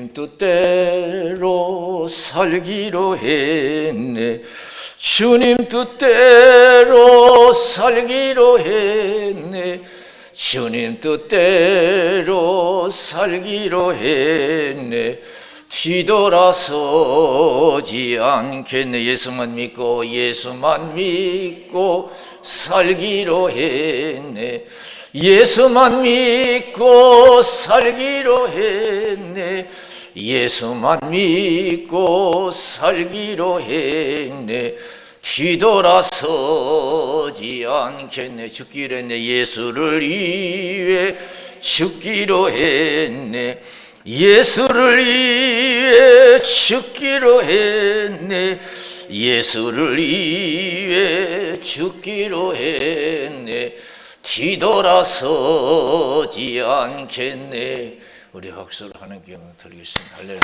뜻대로 살기로 했네. 주님 뜻대로 살기로 했네. 주님 뜻대로 살기로 했네. 뒤돌아서지 않겠네. 예수만 믿고 살기로 했네. 예수만 믿고 살기로 했네. 예수만 믿고 살기로 했네. 뒤돌아서지 않겠네. 죽기로 했네. 예수를 위해 죽기로 했네. 예수를 위해 죽기로 했네. 예수를 위해 죽기로 했네. 뒤돌아서지 않겠네. 우리 박수를 하나님께 영광 드리겠습니다. 할렐루야.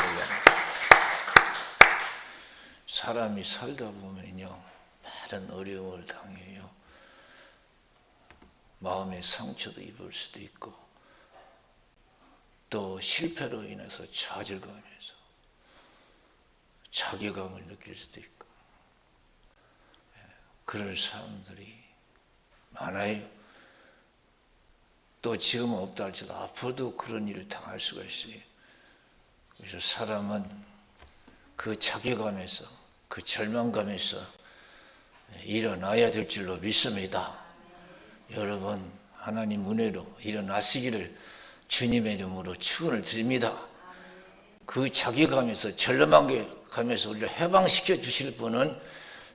사람이 살다 보면요, 많은 어려움을 당해요. 마음의 상처도 입을 수도 있고, 또 실패로 인해서 좌절감에서 자괴감을 느낄 수도 있고, 그럴 사람들이 많아요. 또 지금은 없다 할지라도 앞으로도 그런 일을 당할 수가 있어요. 그래서 사람은 그 자괴감에서, 그 절망감에서 일어나야 될 줄로 믿습니다. 여러분, 하나님 은혜로 일어나시기를 주님의 이름으로 축원을 드립니다. 그 자괴감에서, 절망감에서 우리를 해방시켜 주실 분은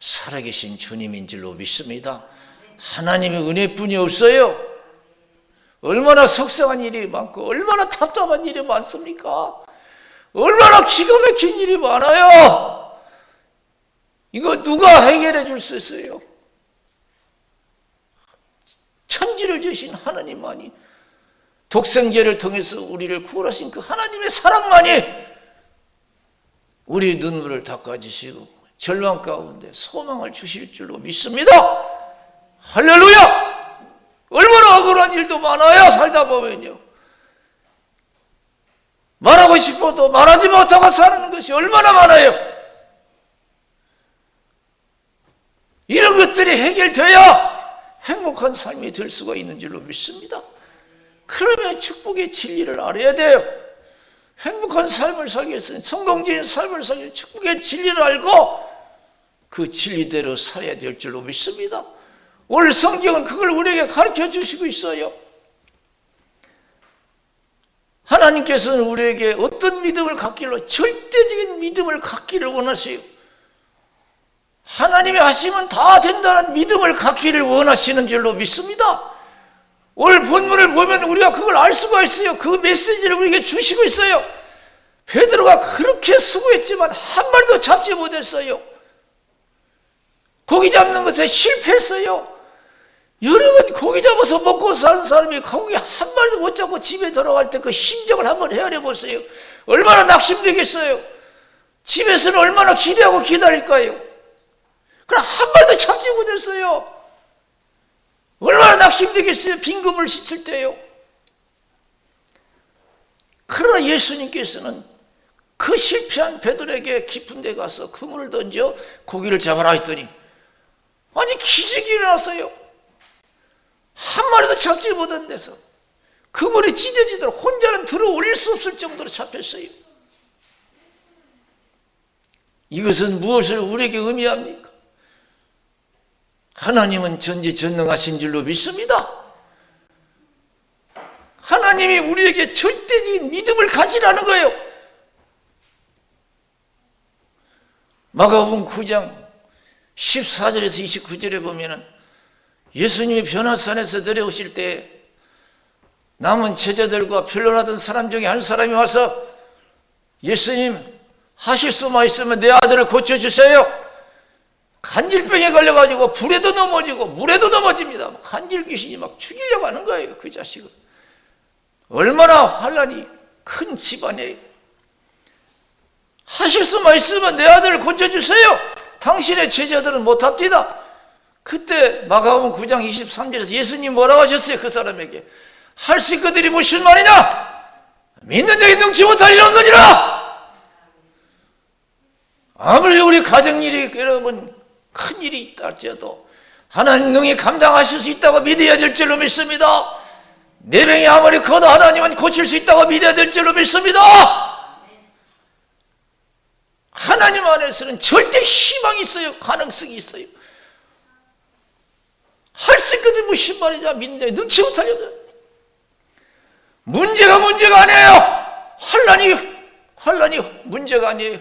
살아계신 주님인 줄로 믿습니다. 하나님의 은혜뿐이 없어요. 얼마나 속상한 일이 많고 얼마나 답답한 일이 많습니까? 얼마나 기가 막힌 일이 많아요. 이거 누가 해결해 줄 수 있어요? 천지를 지으신 하나님만이, 독생자를 통해서 우리를 구원하신 그 하나님의 사랑만이 우리 눈물을 닦아주시고 절망 가운데 소망을 주실 줄로 믿습니다. 할렐루야! 얼마나 억울한 일도 많아요. 살다 보면요, 말하고 싶어도 말하지 못하고 사는 것이 얼마나 많아요. 이런 것들이 해결돼야 행복한 삶이 될 수가 있는 줄로 믿습니다. 그러면 축복의 진리를 알아야 돼요. 행복한 삶을 살기 위해서는, 성공적인 삶을 살기 위해서 축복의 진리를 알고 그 진리대로 살아야 될 줄로 믿습니다. 오늘 성경은 그걸 우리에게 가르쳐 주시고 있어요. 하나님께서는 우리에게 어떤 믿음을 갖기로, 절대적인 믿음을 갖기를 원하세요. 하나님이 하시면 다 된다는 믿음을 갖기를 원하시는 줄로 믿습니다. 오늘 본문을 보면 우리가 그걸 알 수가 있어요. 그 메시지를 우리에게 주시고 있어요. 베드로가 그렇게 수고했지만 한 마리도 잡지 못했어요. 고기 잡는 것에 실패했어요. 여러분, 고기 잡아서 먹고 사는 사람이 고기 한 마리도 못 잡고 집에 돌아갈 때 그 심정을 한번 헤아려 보세요. 얼마나 낙심되겠어요. 집에서는 얼마나 기대하고 기다릴까요? 그럼 한 마리도 잡지 못했어요. 얼마나 낙심되겠어요. 빈금을 씻을 때요. 그러나 예수님께서는 그 실패한 베드로에게 깊은 데 가서 그물을 던져 고기를 잡아라 했더니, 아니, 기적이 일어났어요. 한 마리도 잡지 못한 데서 그물이 찢어지도록 혼자는 들어 올릴 수 없을 정도로 잡혔어요. 이것은 무엇을 우리에게 의미합니까? 하나님은 전지전능하신 줄로 믿습니다. 하나님이 우리에게 절대적인 믿음을 가지라는 거예요. 마가복음 9장 14절에서 29절에 보면은 예수님이 변화산에서 내려오실 때 남은 제자들과 변론하던 사람 중에 한 사람이 와서, 예수님, 하실 수만 있으면 내 아들을 고쳐주세요. 간질병에 걸려가지고 불에도 넘어지고 물에도 넘어집니다. 간질 귀신이 막 죽이려고 하는 거예요. 그 자식을. 얼마나 환란이 큰 집안이에요. 하실 수만 있으면 내 아들을 고쳐주세요. 당신의 제자들은 못합니다. 그때 마가복음 9장 23절에서 예수님 뭐라고 하셨어요? 그 사람에게 할 수 있거든이 무슨 말이냐? 믿는 자에게 능치 못할 일이 없느니라. 아무리 우리 가정일이 여러분 큰 일이 있다 할지라도 하나님 능히 감당하실 수 있다고 믿어야 될 줄로 믿습니다. 내 병이 아무리 커도 하나님은 고칠 수 있다고 믿어야 될 줄로 믿습니다. 하나님 안에서는 절대 희망이 있어요. 가능성이 있어요. 할 수 있거든. 무슨 말이냐. 믿는 자에 능치 못하려면 문제가 아니에요. 환란이 문제가 아니에요.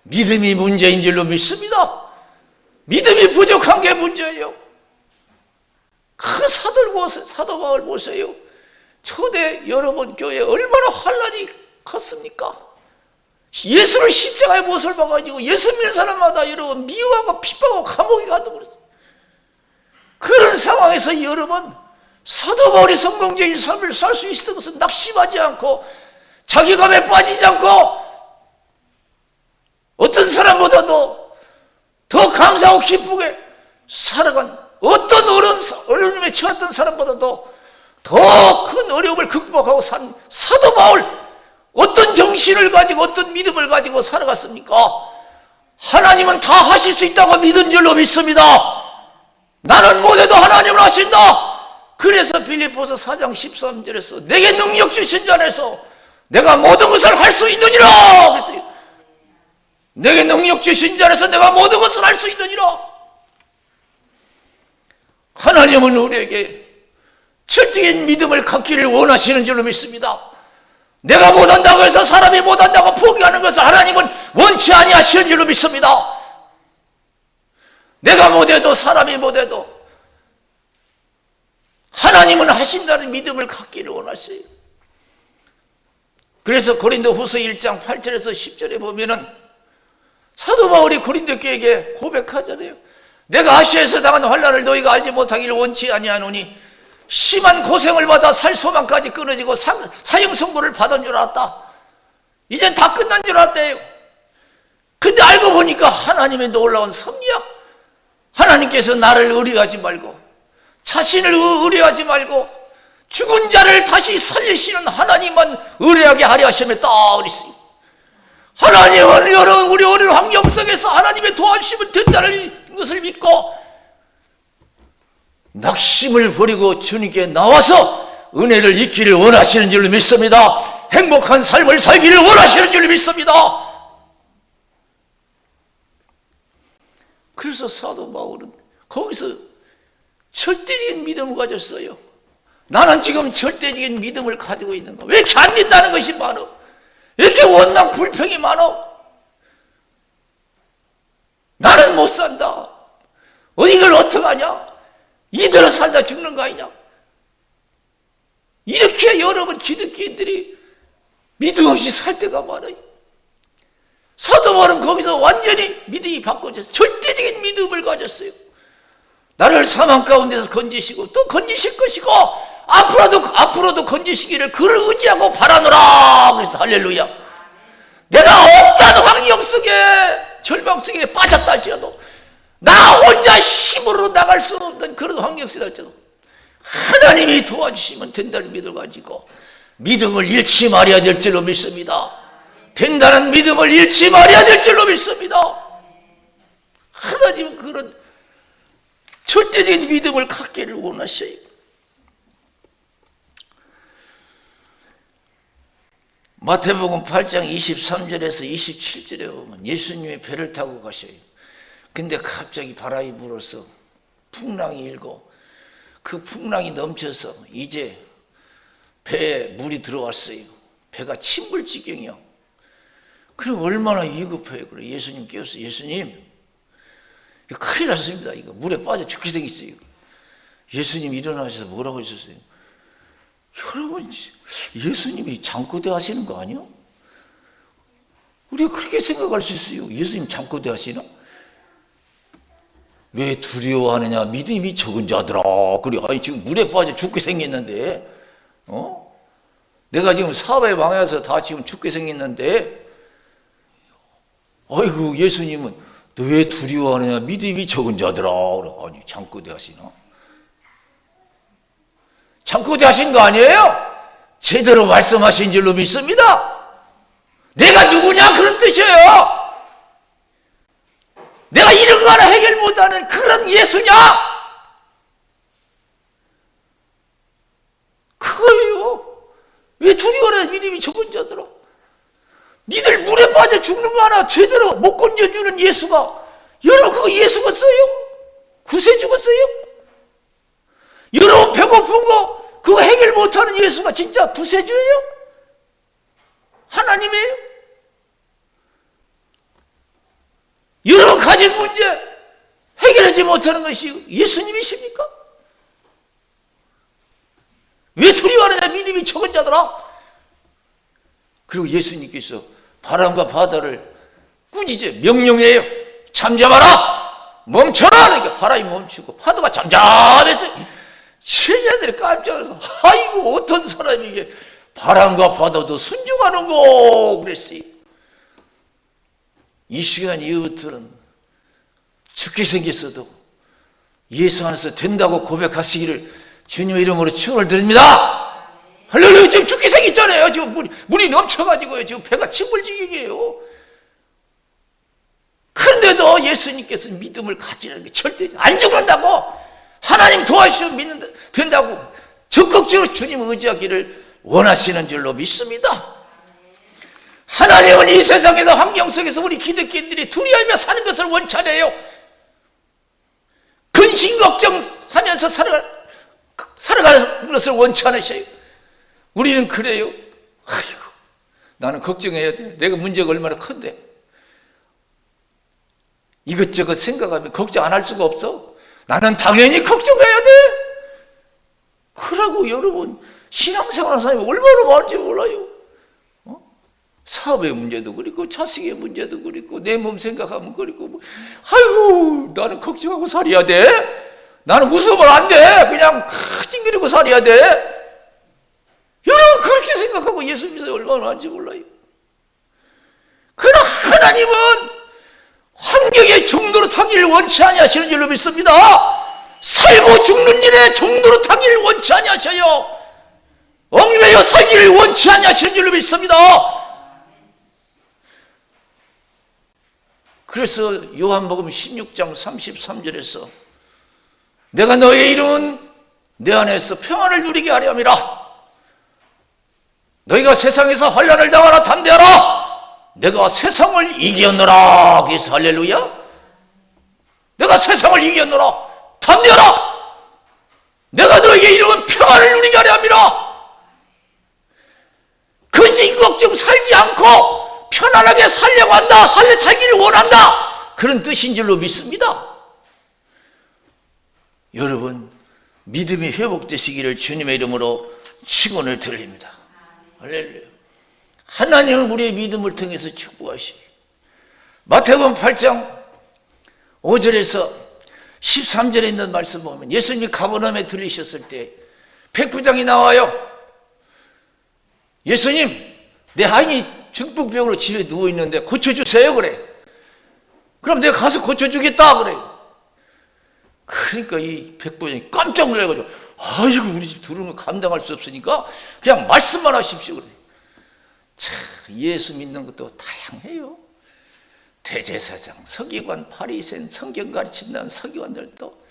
믿음이 문제인 줄로 믿습니다. 믿음이 부족한 게 문제예요. 그 사도 바울 보세요. 초대 여러분 교회 얼마나 환란이 컸습니까? 예수를 십자가에 못을 박아가지고 예수 믿는 사람마다 여러분 미워하고 핍박하고 감옥에 가도 그랬어요. 그런 상황에서 여러분 사도 바울이 성공적인 삶을 살 수 있었던 것은 낙심하지 않고 자기감에 빠지지 않고 어떤 사람보다도 더 감사하고 기쁘게 살아간 어떤 어려움에 처했던 사람보다도 더 큰 어려움을 극복하고 산 사도 바울, 어떤 정신을 가지고 어떤 믿음을 가지고 살아갔습니까? 하나님은 다 하실 수 있다고 믿은 줄로 믿습니다. 나는 못해도 하나님은 하신다. 그래서 빌립보서 4장 13절에서 내게 능력 주신 자 안에서 내가 모든 것을 할 수 있느니라 그랬어요. 내게 능력 주신 자 안에서 내가 모든 것을 할 수 있느니라. 하나님은 우리에게 철저한 믿음을 갖기를 원하시는 줄로 믿습니다. 내가 못한다고 해서 사람이 못한다고 포기하는 것을 하나님은 원치 아니하시는 줄로 믿습니다. 내가 못해도 사람이 못해도 하나님은 하신다는 믿음을 갖기를 원하세요. 그래서 고린도후서 1장 8절에서 10절에 보면은 사도 바울이 고린도 교회에게 고백하잖아요. 내가 아시아에서 당한 환난을 너희가 알지 못하기를 원치 아니하노니 심한 고생을 받아 살 소망까지 끊어지고 사형 선고를 받은 줄 알았다. 이젠 다 끝난 줄 알았대요. 근데 알고 보니까 하나님의 놀라운 섭리야. 하나님께서 나를 의뢰하지 말고 자신을 의뢰하지 말고 죽은 자를 다시 살리시는 하나님만 의뢰하게 하려 하심했다 그랬어요. 하나님은 여러분 우리 어려운 환경 속에서 하나님의 도와주시면 된다는 것을 믿고 낙심을 버리고 주님께 나와서 은혜를 잊기를 원하시는 줄로 믿습니다. 행복한 삶을 살기를 원하시는 줄로 믿습니다. 그래서 사도 바울은 거기서 절대적인 믿음을 가졌어요. 나는 지금 절대적인 믿음을 가지고 있는가? 왜 이렇게 안 된다는 것이 많어? 왜 이렇게 원망 불평이 많어? 나는 못 산다. 이걸 어떡하냐? 이대로 살다 죽는 거 아니냐? 이렇게 여러분 기독교인들이 믿음 없이 살 때가 많아요. 사도 바울은 거기서 완전히 믿음이 바꿔져서 절대적인 믿음을 가졌어요. 나를 사망 가운데서 건지시고 또 건지실 것이고 앞으로도 건지시기를 그를 의지하고 바라노라. 그래서 할렐루야. 내가 어떤 환경 속에 절망 속에 빠졌다 할지라도 나 혼자 힘으로 나갈 수 없는 그런 환경 속에 할지라도 하나님이 도와주시면 된다는 믿음을 가지고 믿음을 잃지 말아야 될 줄로 믿습니다. 된다는 믿음을 잃지 말아야 될 줄로 믿습니다. 하나님은 그런 절대적인 믿음을 갖기를 원하셔요. 마태복음 8장 23절에서 27절에 보면 예수님이 배를 타고 가셔요. 근데 갑자기 바람이 불어서 풍랑이 일고 그 풍랑이 넘쳐서 이제 배에 물이 들어왔어요. 배가 침몰 지경이요. 그럼 얼마나 위급해요. 그래 예수님 깨웠어요. 예수님 이거 큰일 났습니다. 이거 물에 빠져 죽게 생겼어요. 예수님 일어나셔서 뭐라고 하셨어요? 여러분 예수님이 잠꼬대 하시는 거 아니야? 우리가 그렇게 생각할 수 있어요. 예수님 잠꼬대 하시나? 왜 두려워하느냐? 믿음이 적은 자들아. 그래 아니 지금 물에 빠져 죽게 생겼는데 내가 지금 사업에 망해서 다 지금 죽게 생겼는데 아이고 예수님은 너 왜 두려워하느냐? 믿음이 적은 자들아. 아니 잠꼬대 하시나? 잠꼬대 하신 거 아니에요? 제대로 말씀하신 줄로 믿습니다. 내가 누구냐 그런 뜻이에요. 내가 이런 거 하나 해결 못하는 그런 예수냐? 그거예요. 왜 두려워하는 믿음이 적은 자들아? 니들 물에 빠져 죽는 거 하나 제대로 못 건져주는 예수가, 여러분 그거 예수겠어요? 구세 주겠어요? 여러분 배고픈 거 그거 해결 못하는 예수가 진짜 구세주예요? 하나님이에요? 여러분 가진 문제 해결하지 못하는 것이 예수님이십니까? 왜 두려워하느냐 믿음이 적은 자들아? 그리고 예수님께서 바람과 바다를 꾸짖어 명령해요. 잠잠하라! 멈춰라! 그러니까 바람이 멈추고 파도가 잠잠해서 제자들이 깜짝 놀라서 아이고 어떤 사람이 이게 바람과 바다도 순종하는 거 그랬어요. 이 시간 이웃들은 죽게 생겼어도 예수 안에서 된다고 고백하시기를 주님의 이름으로 축원을 드립니다. 할렐루야. 지금 죽게 생겼잖아요. 지금 물이 넘쳐가지고요. 지금 배가 침몰지경이에요. 그런데도 예수님께서 믿음을 가지라는 게 절대 안 죽는다고, 하나님 도와주시면 믿는다, 된다고 적극적으로 주님을 의지하기를 원하시는 줄로 믿습니다. 하나님은 이 세상에서 환경 속에서 우리 기독교인들이 두려워하며 사는 것을 원치 않아요. 근심 걱정하면서 살아가는 것을 원치 않으셔요. 우리는 그래요. 아이고 나는 걱정해야 돼. 내가 문제가 얼마나 큰데. 이것저것 생각하면 걱정 안 할 수가 없어. 나는 당연히 걱정해야 돼. 그러고 여러분 신앙생활하는 사람이 얼마나 많은지 몰라요. 사업의 문제도 그렇고 자식의 문제도 그렇고 내 몸 생각하면 그렇고 아이고 나는 걱정하고 살아야 돼. 나는 웃으면 안 돼. 그냥 찡그리고 살아야 돼. 여러분 그렇게 생각하고 예수 믿어서 얼마나 많은지 몰라요. 그러나 하나님은 환경의 정도로 타기를 원치 아니하시는 줄로 믿습니다. 살고 죽는 일에 정도로 타기를 원치 아니하셔요. 얽매여 살기를 원치 아니하시는 줄로 믿습니다. 그래서 요한복음 16장 33절에서 내가 너의 이름은 내 안에서 평안을 누리게 하려 함이라. 너희가 세상에서 환난을 당하나 담대하라. 내가 세상을 이겼노라. 그래서 할렐루야. 내가 세상을 이겼노라. 담대하라. 내가 너에게 이름은 평안을 누리게 하려 함이라. 근심 걱정 살지 않고 편안하게 살려고 한다. 살기를 원한다. 그런 뜻인 줄로 믿습니다. 여러분 믿음이 회복되시기를 주님의 이름으로 축원을 드립니다. 할렐루야. 하나님은 우리의 믿음을 통해서 축복하시고, 마태복음 8장 5절에서 13절에 있는 말씀 보면 예수님이 가버나움에 들리셨을 때 백부장이 나와요. 예수님 내 아이 중풍병으로 집에 누워있는데 고쳐주세요. 그래. 그럼 내가 가서 고쳐주겠다. 그래. 그러니까 이 백부장이 깜짝 놀라가지고 아이고 우리 집 들어오는 거 감당할 수 없으니까 그냥 말씀만 하십시오. 그래. 참 예수 믿는 것도 다양해요. 대제사장, 서기관, 바리새인, 성경 가르친다는 서기관들도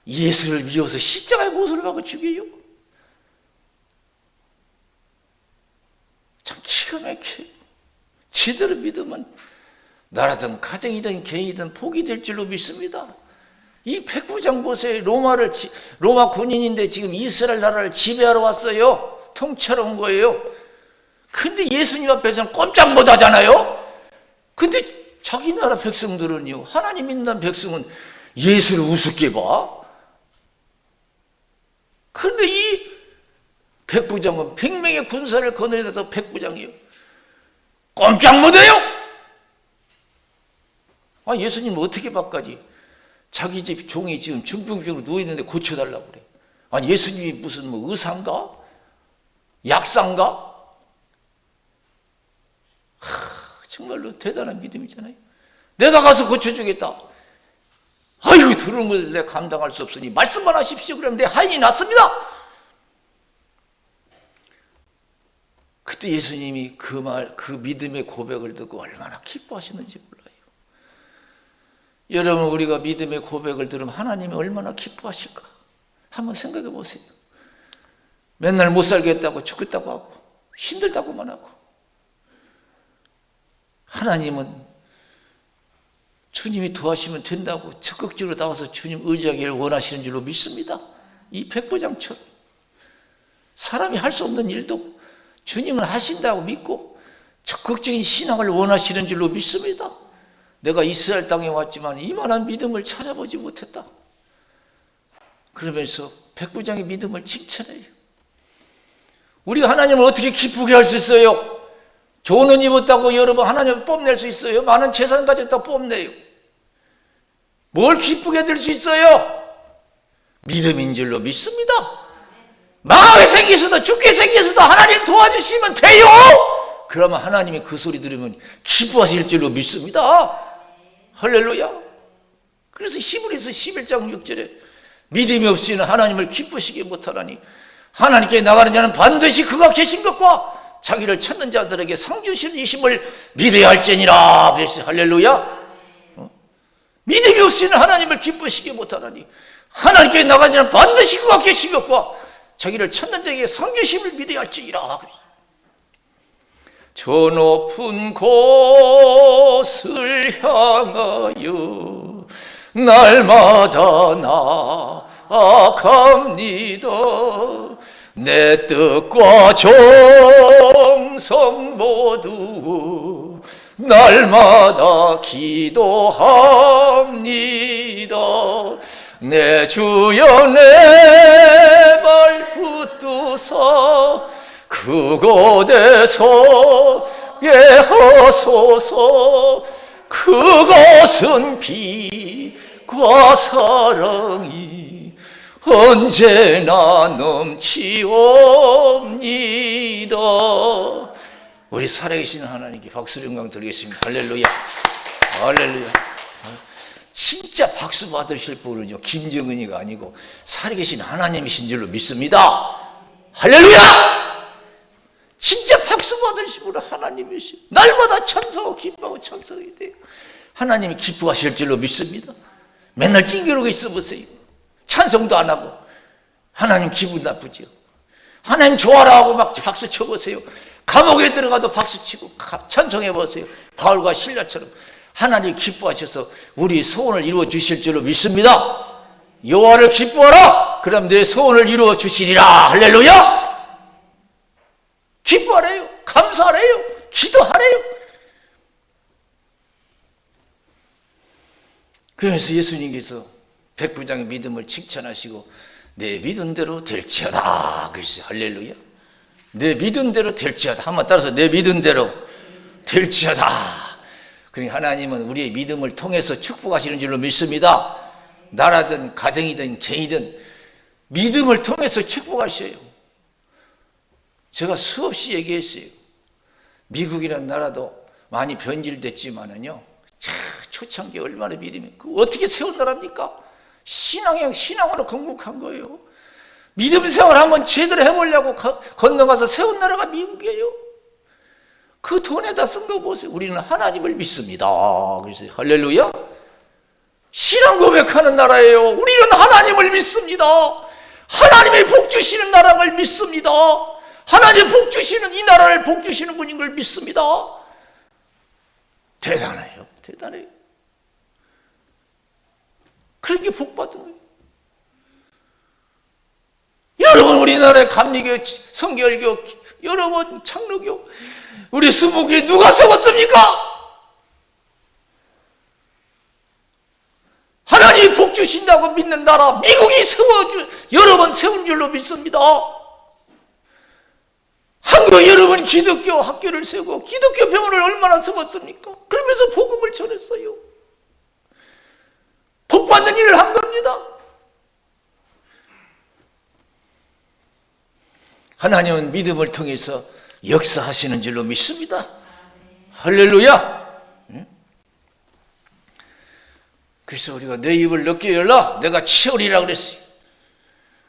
예수를 미워서 십자가에 못을 박아 죽여요. 참 기가 막혀요. 제대로 믿으면 나라든 가정이든 개인이든 복이 될 줄로 믿습니다. 이 백부장 보세요. 로마 군인인데 지금 이스라엘 나라를 지배하러 왔어요. 통치하러 온 거예요. 근데 예수님 앞에서는 꼼짝 못 하잖아요. 근데 자기 나라 백성들은요, 하나님 믿는 백성은 예수를 우습게 봐. 그런데 이 백부장은 100명의 군사를 거느려서 백부장이요, 꼼짝 못해요. 아, 예수님 어떻게 바까지? 자기 집 종이 지금 중풍병으로 누워있는데 고쳐달라고 그래. 아니 예수님이 무슨 뭐 의사인가? 약사인가? 정말로 대단한 믿음이잖아요. 내가 가서 고쳐주겠다. 아이고 들어온 것을 내가 감당할 수 없으니 말씀만 하십시오. 그러면 내 하인이 났습니다. 그때 예수님이 그 믿음의 고백을 듣고 얼마나 기뻐하시는지 몰라요. 여러분, 우리가 믿음의 고백을 들으면 하나님이 얼마나 기뻐하실까? 한번 생각해 보세요. 맨날 못 살겠다고, 죽겠다고 하고, 힘들다고만 하고, 하나님은 주님이 도와주시면 된다고 적극적으로 나와서 주님 의지하기를 원하시는 줄로 믿습니다. 이 백부장처럼 사람이 할 수 없는 일도 주님은 하신다고 믿고 적극적인 신앙을 원하시는 줄로 믿습니다. 내가 이스라엘 땅에 왔지만 이만한 믿음을 찾아보지 못했다. 그러면서 백부장의 믿음을 칭찬해요. 우리가 하나님을 어떻게 기쁘게 할 수 있어요? 좋은 옷 입었다고 여러분 하나님을 뽐낼 수 있어요? 많은 재산 가졌다고 뽐내요. 뭘 기쁘게 될 수 있어요? 믿음인 줄로 믿습니다. 망하게 생겨서도 죽게 생겨서도 하나님 도와주시면 돼요. 그러면 하나님이 그 소리 들으면 기뻐하실 줄로 믿습니다. 할렐루야. 그래서 히브리서 11장 6절에 믿음이 없이는 하나님을 기쁘시게 못하나니 하나님께 나가는 자는 반드시 그가 계신 것과 자기를 찾는 자들에게 상 주시는 이심을 믿어야 할지니라. 그랬어요. 할렐루야. 믿음이 없이는 하나님을 기쁘시게 못하나니 하나님께 나가는 자는 반드시 그가 계신 것과 자기를 찾는 자에게 상 주심을 믿어야 할지니라. 저 높은 곳을 향하여 날마다 나아갑니다. 내 뜻과 정성 모두 날마다 기도합니다. 내 주여 내 말 붙드사 그곳에서 예하소서. 그것은 빛과 사랑이 언제나 넘치옵니다. 우리 살아계신 하나님께 박수 영광 드리겠습니다. 할렐루야. 할렐루야. 진짜 박수 받으실 분은요 김정은이가 아니고 살아계신 하나님이신 줄로 믿습니다. 할렐루야. 진짜 박수 받으실 분은 하나님이시오. 날마다 찬송하고 기뻐하고 찬송해야 돼요. 하나님이 기뻐하실 줄로 믿습니다. 맨날 찡그러고 있어 보세요. 찬송도 안 하고. 하나님 기분 나쁘죠. 하나님 좋아라 하고 막 박수 쳐보세요. 감옥에 들어가도 박수 치고 찬송해 보세요. 바울과 신라처럼. 하나님 기뻐하셔서 우리 소원을 이루어 주실 줄로 믿습니다. 여호와를 기뻐하라. 그럼 내 소원을 이루어 주시리라. 할렐루야. 기뻐하래요. 감사하래요. 기도하래요. 그래서 예수님께서 백부장의 믿음을 칭찬하시고 내 믿은 대로 될지어다 그러시죠. 할렐루야. 내 믿은 대로 될지어다. 한번 따라서 내 믿은 대로 될지어다. 그러니까 하나님은 우리의 믿음을 통해서 축복하시는 줄로 믿습니다. 나라든 가정이든 개인이든 믿음을 통해서 축복하셔요. 제가 수없이 얘기했어요. 미국이라는 나라도 많이 변질됐지만은요, 초창기 얼마나 믿음이, 어떻게 세운 나라입니까? 신앙으로 건국한 거예요. 믿음 생활 한번 제대로 해보려고 건너가서 세운 나라가 미국이에요. 그 돈에다 쓴 거 보세요. 우리는 하나님을 믿습니다. 그래서 할렐루야. 신앙 고백하는 나라예요. 우리는 하나님을 믿습니다. 하나님의 복 주시는 나라를 믿습니다. 하나님 복 주시는 이 나라를 복 주시는 분인 걸 믿습니다. 대단해요. 대단해요. 그렇게 복 받은 거예요. 여러분, 우리나라의 감리교, 성결교, 여러분 장로교, 우리 수목교회 누가 세웠습니까? 하나님이 복 주신다고 믿는 나라 미국이 여러 번 세운 줄로 믿습니다. 한국 여러분 기독교 학교를 세우고 기독교 병원을 얼마나 세웠습니까? 그러면서 복음을 전했어요. 복 받는 일을 한 겁니다. 하나님은 믿음을 통해서 역사하시는 줄로 믿습니다. 할렐루야. 그래서 우리가 내 입을 넓게 열라 내가 채우리라 그랬어요.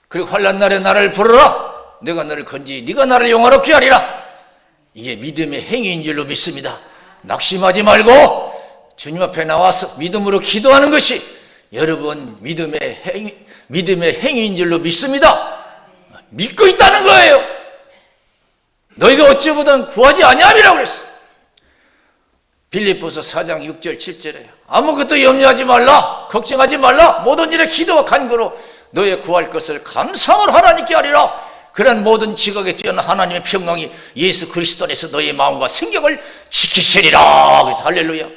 그리고 환난 날에 나를 부르라 내가 너를 건지 네가 나를 영화롭게 하리라. 이게 믿음의 행위인 줄로 믿습니다. 낙심하지 말고 주님 앞에 나와서 믿음으로 기도하는 것이 여러분 믿음의 행위인 줄로 믿습니다. 믿고 있다는 거예요. 너희가 어찌보든 구하지 아니함이라고 그랬어. 빌립보서 4장 6절 7절에 아무것도 염려하지 말라, 걱정하지 말라, 모든 일에 기도와 간구로 너의 구할 것을 감사함으로 하나님께 하리라. 그런 모든 지각에 뛰어난 하나님의 평강이 예수 그리스도 안에서 너의 마음과 생각을 지키시리라. 그래서 할렐루야.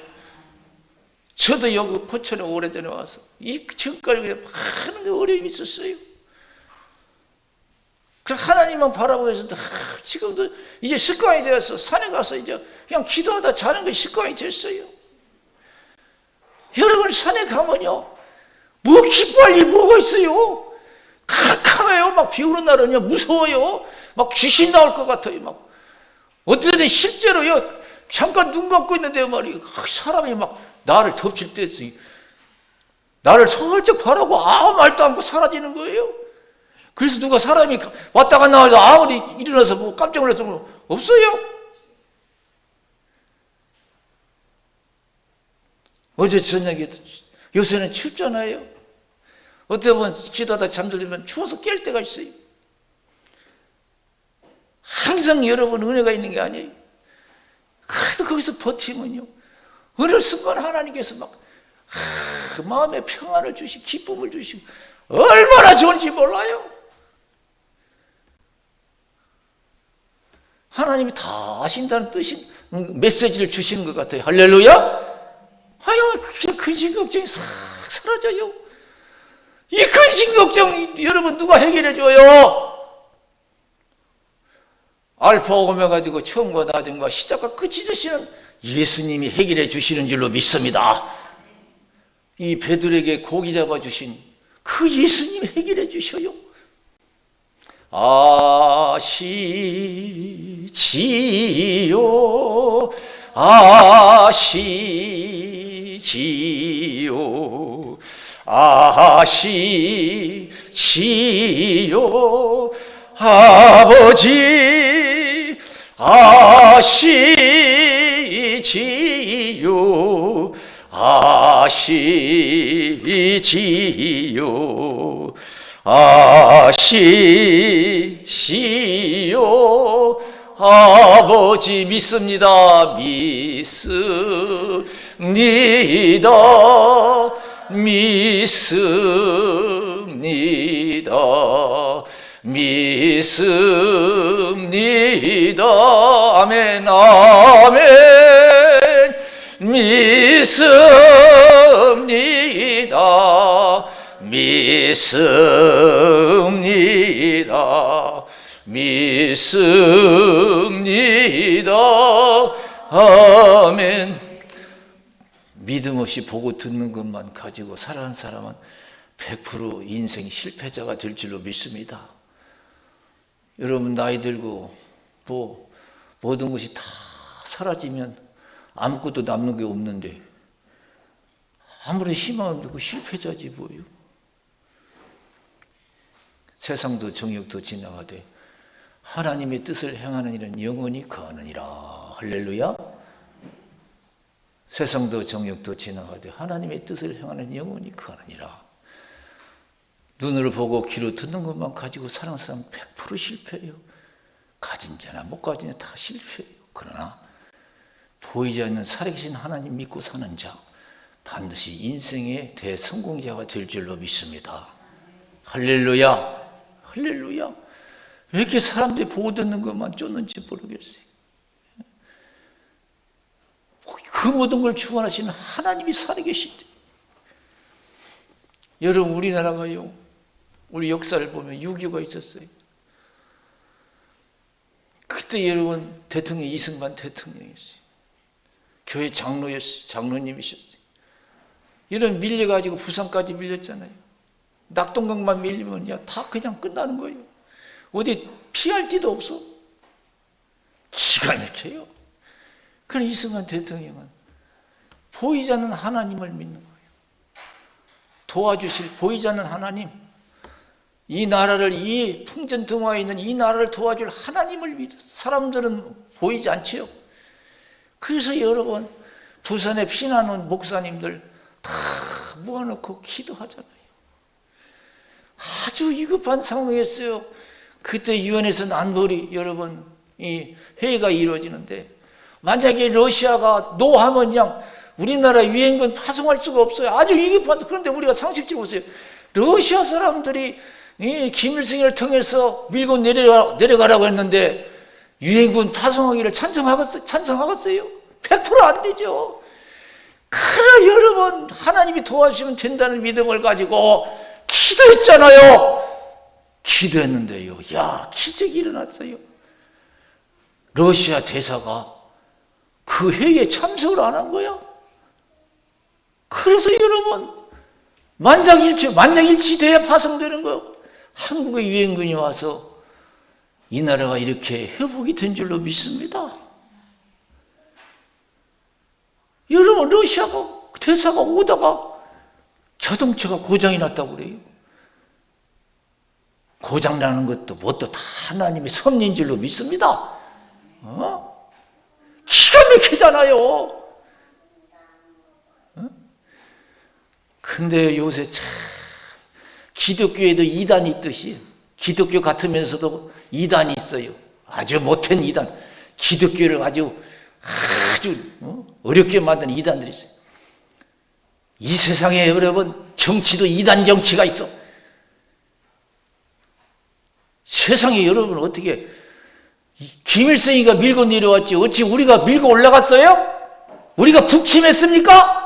저도 여기 포천에 오래전에 와서 이 지금까지 많은 어려움이 있었어요. 그래서 하나님만 바라보고 해서 지금도 이제 습관이 되어서 산에 가서 이제 그냥 기도하다 자는 것이 습관이 됐어요. 여러분 산에 가면요 뭐 기뻐할 일 뭐가 있어요? 캄캄해요. 막 비 오는 날은요 무서워요. 막 귀신 나올 것 같아요. 막 어떻게든 실제로요 잠깐 눈 감고 있는데 말이에요 사람이 막 나를 덮칠 때 나를 살짝 바라고 아무 말도 않고 사라지는 거예요. 그래서 누가 사람이 왔다 갔다 해도 아무리 일어나서 뭐 깜짝 놀라서 뭐 없어요. 어제 저녁에 요새는 춥잖아요. 어떻게 보면 기도하다 잠들면 추워서 깰 때가 있어요. 항상 여러분 은혜가 있는 게 아니에요. 그래도 거기서 버티면요 어느 순간 하나님께서 막 마음에 평안을 주시고 기쁨을 주시고 얼마나 좋은지 몰라요. 하나님이 다 아신다는 뜻인 메시지를 주시는 것 같아요. 할렐루야. 아유 근심 걱정이 싹 사라져요. 이 근심 걱정 여러분 누가 해결해 줘요? 알파 오메가 되고 처음과 나중과 시작과 끝이 되시는 예수님이 해결해 주시는 줄로 믿습니다. 이 배들에게 고기 잡아 주신 그 예수님이 해결해 주셔요. 아시지요 아시지요 아시지요 아버지 아시지요 아시지요 아시지요 아버지 믿습니다. 믿습니다. 믿습니다. 믿습니다. 아멘 아멘. 믿습니다. 믿습니다. 믿습니다. 아멘. 믿음 없이 보고 듣는 것만 가지고 살아가는 사람은 100% 인생 실패자가 될 줄로 믿습니다. 여러분 나이 들고 뭐 모든 것이 다 사라지면 아무것도 남는 게 없는데 아무리 희망을 두고 실패자지 뭐요. 세상도 정욕도 지나가되 하나님의 뜻을 행하는 일은 영원히 거하느니라. 할렐루야. 세상도 정욕도 지나가되 하나님의 뜻을 행하는 영원히 거하느니라. 눈으로 보고 귀로 듣는 것만 가지고 사는 사람 100% 실패해요. 가진 자나 못 가진 자 다 실패해요. 그러나 보이지 않는 살아계신 하나님 믿고 사는 자 반드시 인생의 대성공자가 될 줄로 믿습니다. 할렐루야. 할렐루야. 왜 이렇게 사람들이 보고 듣는 것만 쫓는지 모르겠어요. 그 모든 걸 주관하시는 하나님이 살아계시대. 여러분 우리나라가요 우리 역사를 보면 6.25가 있었어요. 그때 여러분 대통령이 이승만 대통령이었어요. 교회 장로였어요. 장로님이셨어요. 이런 밀려가지고 부산까지 밀렸잖아요. 낙동강만 밀리면 다 그냥 끝나는 거예요. 어디 피할 데도 없어. 기가 막혀요. 그런 이승만 대통령은 보이지 않는 하나님을 믿는 거예요. 도와주실 보이지 않는 하나님, 이 나라를, 이 풍전등화에 있는 이 나라를 도와줄 하나님을 믿어. 사람들은 보이지 않지요. 그래서 여러분, 부산에 피난 온 목사님들 다 모아놓고 기도하잖아요. 아주 위급한 상황이었어요. 그때 유엔에서 난벌이, 여러분, 이 회의가 이루어지는데, 만약에 러시아가 노하면 그냥 우리나라 유엔군 파송할 수가 없어요. 아주 위급한. 그런데 우리가 상식적으로 보세요. 러시아 사람들이 이 김일성을 통해서 밀고 내려가라고 했는데 유엔군 파송하기를 찬성하겠어요? 100% 안 되죠. 그러나 여러분, 하나님이 도와주시면 된다는 믿음을 가지고 기도했잖아요. 기도했는데요, 야, 기적이 일어났어요. 러시아 대사가 그 회의에 참석을 안 한 거야. 그래서 여러분, 만장일치 돼야 파송되는 거예요. 한국의 유엔군이 와서 이 나라가 이렇게 회복이 된 줄로 믿습니다. 여러분, 러시아가 대사가 오다가 자동차가 고장이 났다고 그래요. 고장 나는 것도 뭣도 다 하나님의 섭리인 줄로 믿습니다. 기가 막히잖아요. 근데 요새 참 기독교에도 이단이 있듯이, 기독교 같으면서도 이단이 있어요. 아주 못된 이단, 기독교를 아주 어렵게 만든 이단들이 있어요. 이 세상에 여러분, 정치도 이단 정치가 있어. 세상에 여러분, 어떻게 김일성이가 밀고 내려왔지 어찌 우리가 밀고 올라갔어요? 우리가 북침했습니까?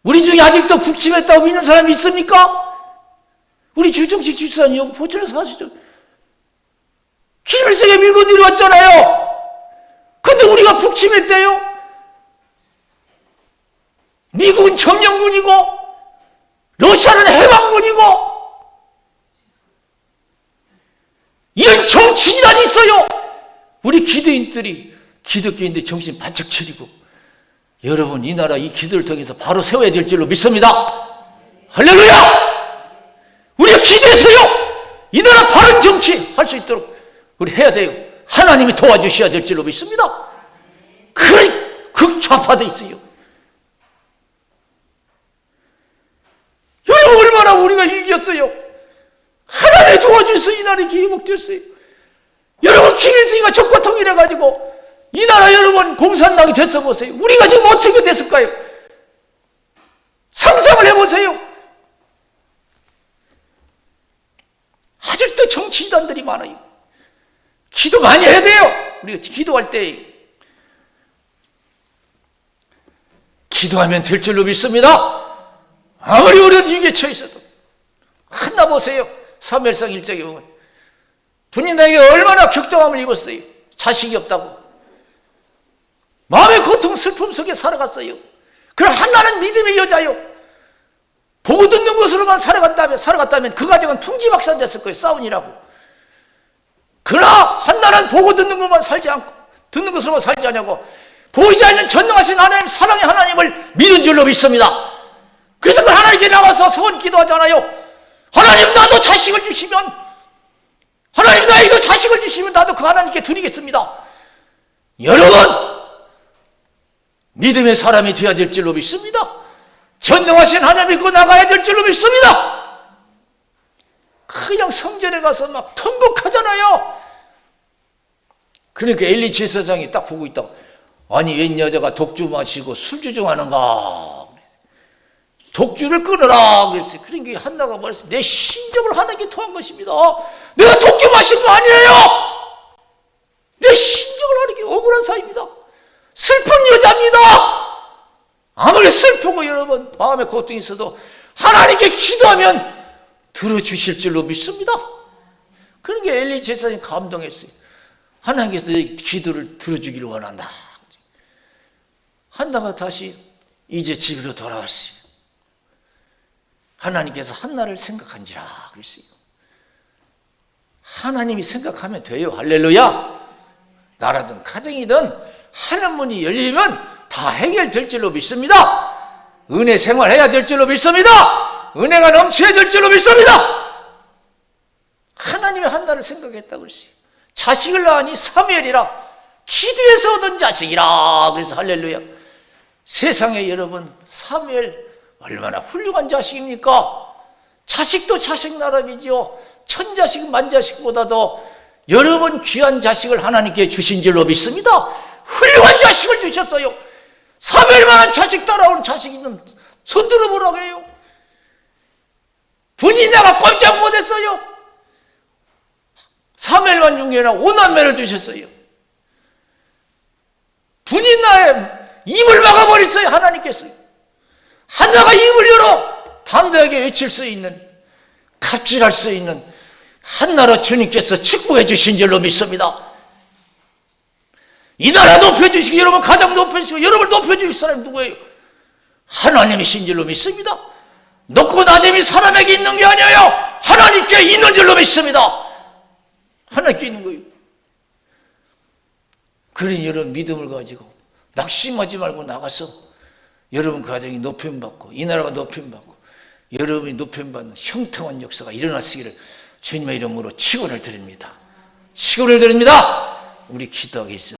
우리 중에 아직도 북침했다고 믿는 사람이 있습니까? 우리 주정식 집사님 여기 포천에서 하시죠. 김일성이 밀고 내려왔잖아요. 근데 우리가 북침했대요. 미국은 점령군이고 러시아는 해방군이고 이런 정치인이 있어요. 우리 기독교인들이 정신 바짝 차리고, 여러분, 이 나라 이 기도를 통해서 바로 세워야 될 줄로 믿습니다. 할렐루야! 우리가 기도해서요, 이 나라 바른 정치 할 수 있도록 우리 해야 돼요. 하나님이 도와주셔야 될 줄로 믿습니다. 극좌파도 있어요. 여러분, 얼마나 우리가 이겼어요. 하나님이 도와주셔서 이 나라가 회복됐어요. 여러분, 김일성이가 적과 통일해가지고 이 나라 여러분 공산당이 됐어 보세요. 우리가 지금 어떻게 됐을까요? 상상을 해보세요. 아직도 정치인단들이 많아요. 기도 많이 해야 돼요. 우리가 기도할 때 기도하면 될 줄로 믿습니다. 아무리 어려운 위기에 처해 있어도. 하나 보세요. 사무엘상 1장에 보면 분인에게 얼마나 격동함을 입었어요. 자식이 없다고 마음의 고통, 슬픔 속에 살아갔어요. 그럼 한나는 믿음의 여자요. 보고 듣는 것으로만 살아갔다면 그 가정은 풍지박산 됐을 거예요. 싸운이라고. 그러나 한나는 보고 듣는 것만 살지 않고, 듣는 것으로만 살지 않냐고, 보이지 않는 전능하신 하나님, 사랑의 하나님을 믿은 줄로 믿습니다. 그래서 그 하나님께 나와서 서원 기도하잖아요. 하나님, 나도 자식을 주시면, 하나님, 나에게도 자식을 주시면 나도 그 하나님께 드리겠습니다. 여러분, 믿음의 사람이 되어야 될 줄로 믿습니다. 전능하신 하나님 믿고 나가야 될 줄로 믿습니다. 그냥 성전에 가서 막 통곡하잖아요. 그러니까 엘리 제사장이 딱 보고 있다고, 아니 웬 여자가 독주 마시고 술주정하는가, 독주를 끊으라 그랬어요. 그러니까 한나가 말했어요. 내 신정을 하나님께 토한 것입니다. 내가 독주 마신 거 아니에요. 내 신정을 하나님께, 억울한 사입니다. 슬픈 여자입니다. 아무리 슬프고 여러분 마음에 고통이 있어도 하나님께 기도하면 들어주실 줄로 믿습니다. 그러니까 엘리 제사장이 감동했어요. 하나님께서 내 기도를 들어주기를 원한다. 한나가 다시 이제 집으로 돌아왔어요. 하나님께서 한나를 생각한지라 그랬어요. 하나님이 생각하면 돼요. 할렐루야. 나라든 가정이든 하는 문이 열리면 다 해결될 줄로 믿습니다. 은혜 생활해야 될 줄로 믿습니다. 은혜가 넘쳐야 될 줄로 믿습니다. 하나님의 한나를 생각했다고 그랬어요. 자식을 낳으니 사무엘이라 기도에서 얻은 자식이라. 그래서 할렐루야. 세상에 여러분, 사무엘 얼마나 훌륭한 자식입니까? 자식도 자식 나름이지요. 천자식 만자식보다도 여러분 귀한 자식을 하나님께 주신 줄로 믿습니다. 훌륭한 자식을 주셨어요. 사무엘만한 자식 따라오는 자식 있는 손 들어보라고 해요. 분이나가 꼼짝 못했어요. 사무엘만 중에나 오남매를 주셨어요. 분이나의 입을 막아버렸어요. 하나님께서요. 한나가 입을 열어 담대하게 외칠 수 있는, 갑질할 수 있는 한나라 주님께서 축복해 주신 줄로 믿습니다. 이 나라 높여주시고 여러분 가정 높여주시고 여러분을 높여주실 사람이 누구예요? 하나님이신 줄로 믿습니다. 높고 낮음이 사람에게 있는 게 아니에요. 하나님께 있는 줄로 믿습니다. 하나님께 있는 거예요. 그러니 여러분 믿음을 가지고 낙심하지 말고 나가서 여러분 가정이 높임받고 이 나라가 높임받고 여러분이 높임받는 형통한 역사가 일어나시기를 주님의 이름으로 축원을 드립니다. 축원을 드립니다. 우리 기도하겠습니다.